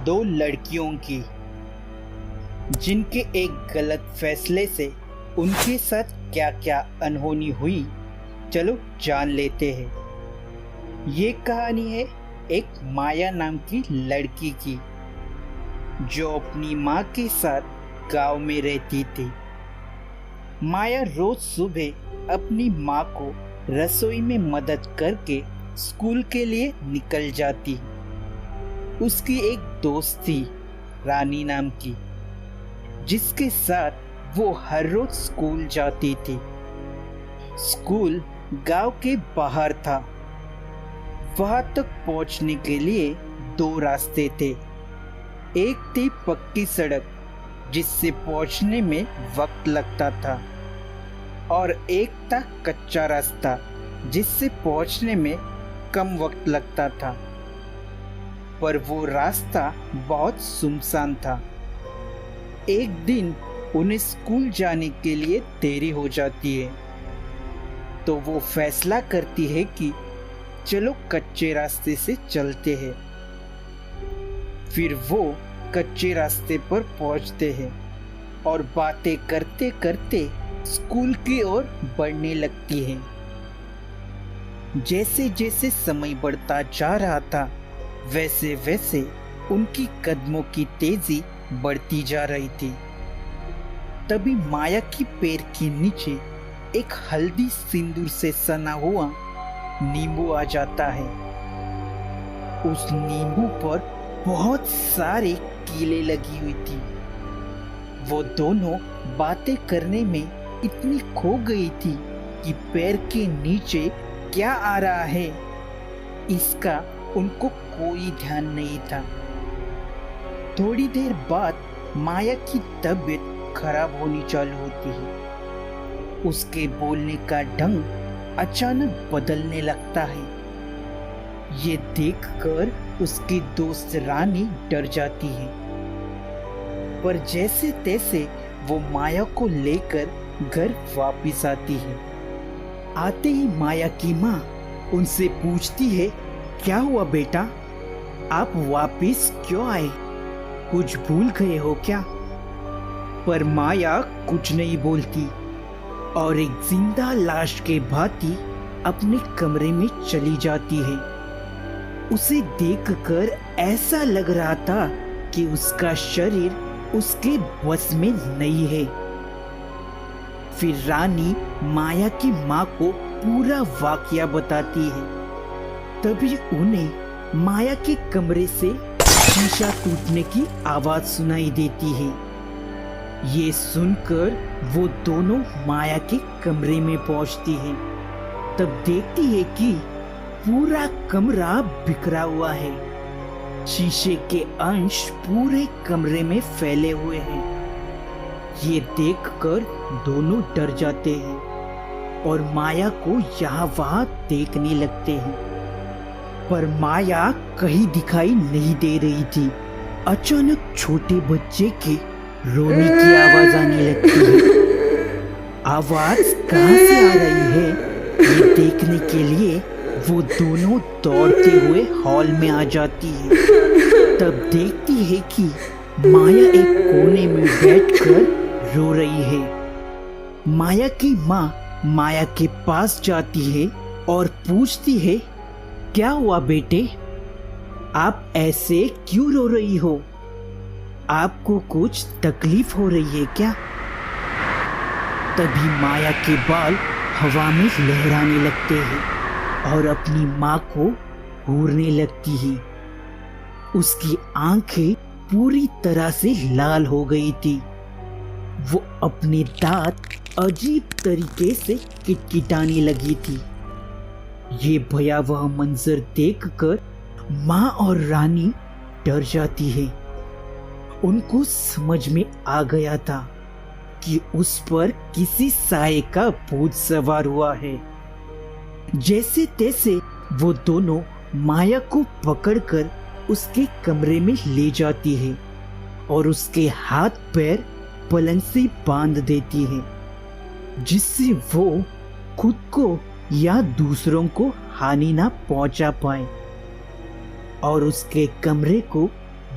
दो लड़कियों की, जिनके एक गलत फैसले से उनके साथ क्या क्या अनहोनी हुई, चलो जान लेते हैं। ये कहानी है एक माया नाम की लड़की की, जो अपनी माँ के साथ गांव में रहती थी। माया रोज सुबह अपनी माँ को रसोई में मदद करके स्कूल के लिए निकल जाती। उसकी एक दोस्त थी रानी नाम की, जिसके साथ वो हर रोज स्कूल जाती थी। स्कूल गांव के बाहर था। वहां तक पहुंचने के लिए दो रास्ते थे। एक थी पक्की सड़क, जिससे पहुंचने में वक्त लगता था, और एक था कच्चा रास्ता, जिससे पहुंचने में कम वक्त लगता था। पर वो रास्ता बहुत सुनसान था। एक दिन उन्हें स्कूल जाने के लिए देरी हो जाती है, तो वो फैसला करती है कि चलो कच्चे रास्ते से चलते हैं। फिर वो कच्चे रास्ते पर पहुंचते हैं और बातें करते करते स्कूल की ओर बढ़ने लगती हैं। जैसे जैसे समय बढ़ता जा रहा था, वैसे वैसे उनकी कदमों की तेजी बढ़ती जा रही थी। तभी माया की पैर के नीचे एक हल्दी सिंदूर से सना हुआ नींबू आ जाता है। उस नींबू पर बहुत सारे कीले लगी हुई थी। वो दोनों बातें करने में इतनी खो गई थी कि पैर के नीचे क्या आ रहा है, इसका उनको कोई ध्यान नहीं था। थोड़ी देर बाद माया की तबीयत खराब होनी चालू होती है। उसके बोलने का ढंग अचानक बदलने लगता है। ये देखकर उसकी दोस्त रानी डर जाती है, पर जैसे तैसे वो माया को लेकर घर वापिस आती है। आते ही माया की माँ उनसे पूछती है, क्या हुआ बेटा, आप वापिस क्यों आए? कुछ भूल गए हो क्या? पर माया कुछ नहीं बोलती और एक जिंदा लाश के भांति अपने कमरे में चली जाती है। उसे देखकर ऐसा लग रहा था कि उसका शरीर उसके बस में नहीं है। फिर रानी माया की माँ को पूरा वाकया बताती है। तभी उन्हें माया के कमरे से शीशा टूटने की आवाज सुनाई देती है। ये सुनकर वो दोनों माया के कमरे में पहुंचती है। तब देखती है कि पूरा कमरा बिखरा हुआ है। शीशे के अंश पूरे कमरे में फैले हुए हैं। ये देखकर दोनों डर जाते हैं और माया को यहाँ वहां देखने लगते हैं। पर माया कहीं दिखाई नहीं दे रही थी। अचानक छोटे बच्चे के रोने की आवाज आने लगती है। आवाज कहाँ से आ रही है, ये देखने के लिए वो दोनों दौड़ते हुए हॉल में आ जाती है। तब देखती है कि माया एक कोने में बैठकर रो रही है। माया की माँ माया के पास जाती है और पूछती है, क्या हुआ बेटे, आप ऐसे क्यों रो रही हो? आपको कुछ तकलीफ हो रही है क्या? तभी माया के बाल हवा में लहराने लगते हैं और अपनी माँ को घूरने लगती है। उसकी आंखें पूरी तरह से लाल हो गई थी। वो अपने दांत अजीब तरीके से किटकिटाने लगी थी। ये भयावह मंजर देखकर माँ और रानी डर जाती है। उनको समझ में आ गया था कि उस पर किसी साये का भूत सवार हुआ है। जैसे तैसे वो दोनों माया को पकड़कर उसके कमरे में ले जाती है और उसके हाथ पैर पलंग से बांध देती है, जिससे वो खुद को या दूसरों को हानि ना पहुंचा पाए। और उसके कमरे को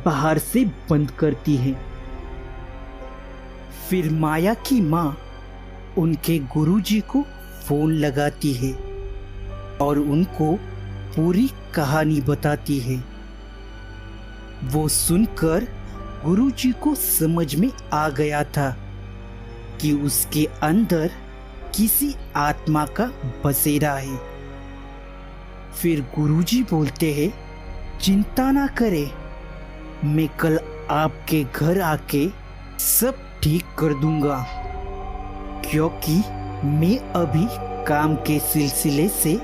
बाहर से बंद करती है। फिर माया की माँ उनके गुरुजी को फोन लगाती है और उनको पूरी कहानी बताती है। वो सुनकर गुरुजी को समझ में आ गया था कि उसके अंदर किसी आत्मा का बसेरा है। फिर गुरुजी बोलते हैं, चिंता ना करें, मैं कल आपके घर आके सब ठीक कर दूंगा, क्योंकि मैं अभी काम के सिलसिले से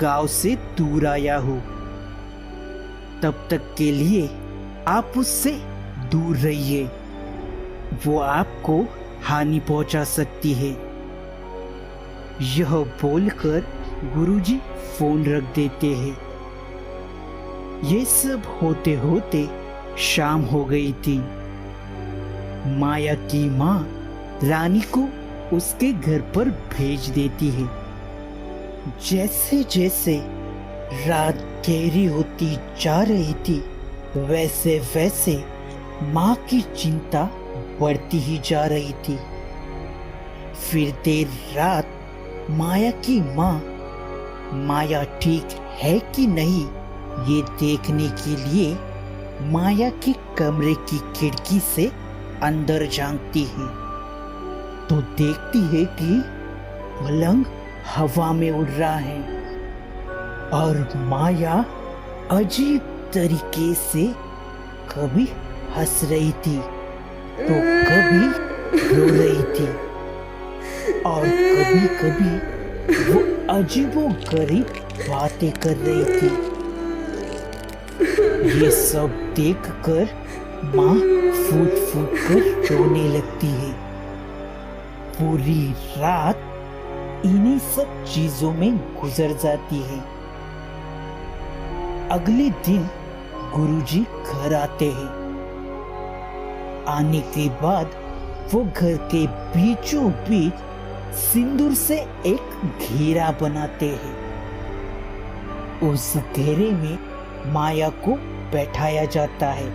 गांव से दूर आया हूँ। तब तक के लिए आप उससे दूर रहिए, वो आपको हानि पहुंचा सकती है। यह बोलकर गुरुजी फोन रख देते हैं। ये सब होते होते शाम हो गई थी। माया की माँ रानी को उसके घर पर भेज देती है। जैसे जैसे रात गहरी होती जा रही थी, वैसे वैसे माँ की चिंता बढ़ती ही जा रही थी। फिर देर रात माया की माँ माया ठीक है कि नहीं ये देखने के लिए माया के कमरे की खिड़की से अंदर झांकती है, तो देखती है कि पलंग हवा में उड़ रहा है और माया अजीब तरीके से कभी हंस रही थी तो कभी रो रही थी और कभी कभी वो अजीबोगरीब बातें कर रही थी। ये सब देखकर माँ फूट फूट कर रोने लगती है। पूरी रात इन्हीं सब चीजों में गुजर जाती है। अगले दिन गुरुजी घर आते हैं। आने के बाद वो घर के बीचों बीच सिंदूर से एक घेरा बनाते हैं। उस घेरे में माया को बैठाया जाता है।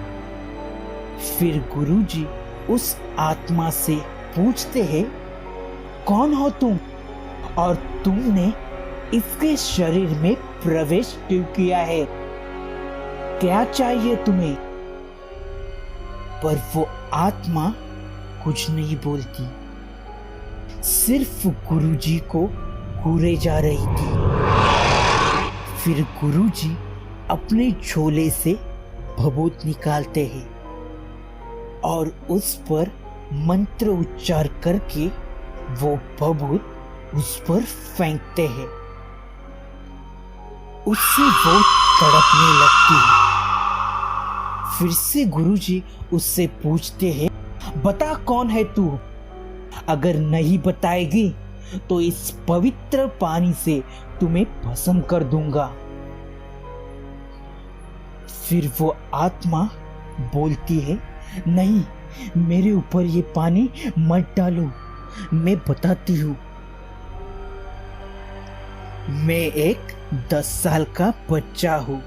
फिर गुरुजी उस आत्मा से पूछते हैं, कौन हो तुम और तुमने इसके शरीर में प्रवेश क्यों किया है? क्या चाहिए तुम्हें? पर वो आत्मा कुछ नहीं बोलती, सिर्फ गुरुजी को घूरे जा रही थी। फिर गुरुजी अपने झोले से भभूत निकालते हैं और उस पर मंत्र उच्चार करके वो भभूत उस पर फेंकते हैं। उससे वो तड़पने लगती है। फिर से गुरुजी उससे पूछते हैं, बता कौन है तू? अगर नहीं बताएगी तो इस पवित्र पानी से तुम्हें भस्म कर दूंगा। फिर वो आत्मा बोलती है, नहीं, मेरे ऊपर ये पानी मत डालो, मैं बताती हूँ। मैं एक 10 साल का बच्चा हूँ।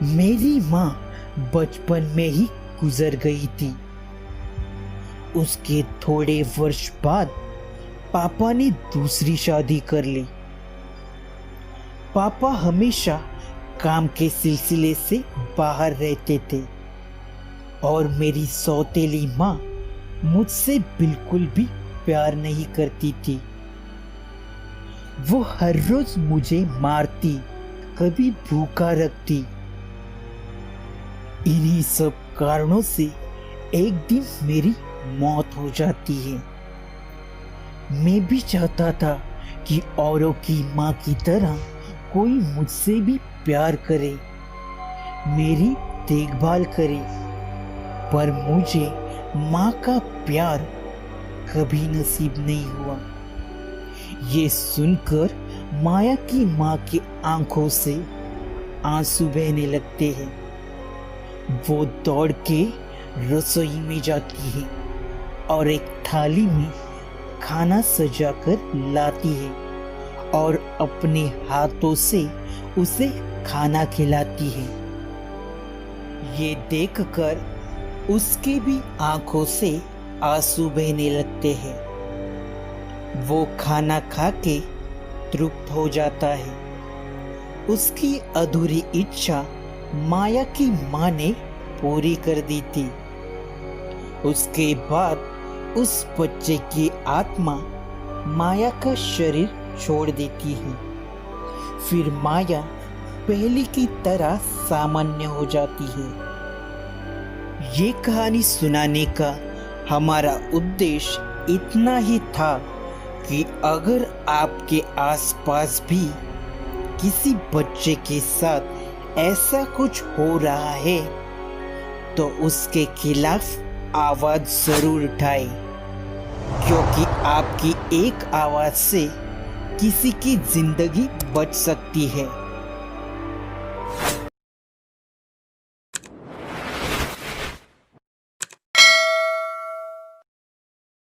मेरी माँ बचपन में ही गुजर गई थी। उसके थोड़े वर्ष बाद पापा ने दूसरी शादी कर ली। पापा हमेशा काम के सिलसिले से बाहर रहते थे और मेरी सौतेली माँ मुझसे बिल्कुल भी प्यार नहीं करती थी। वो हर रोज मुझे मारती, कभी भूखा रखती। इन्हीं सब कारणों से एक दिन मेरी मौत हो जाती है। मैं भी चाहता था कि औरों की माँ की तरह कोई मुझसे भी प्यार करे, मेरी देखभाल करे, पर मुझे माँ का प्यार कभी नसीब नहीं हुआ। ये सुनकर माया की माँ की आंखों से आंसू बहने लगते हैं। वो दौड़ के रसोई में जाती है और एक थाली में खाना सजाकर लाती है और अपने हाथों से उसे खाना खिलाती है। ये देखकर उसके भी आंखों से आंसू बहने लगते हैं। वो खाना खा के तृप्त हो जाता है। उसकी अधूरी इच्छा माया की माँ ने पूरी कर दी थी। उसके बाद उस बच्चे की आत्मा माया का शरीर छोड़ देती है। फिर माया पहले की तरह सामान्य हो जाती है। ये कहानी सुनाने का हमारा उद्देश्य इतना ही था कि अगर आपके आसपास भी किसी बच्चे के साथ ऐसा कुछ हो रहा है तो उसके खिलाफ आवाज जरूर उठाएं, क्योंकि आपकी एक आवाज से किसी की जिंदगी बच सकती है।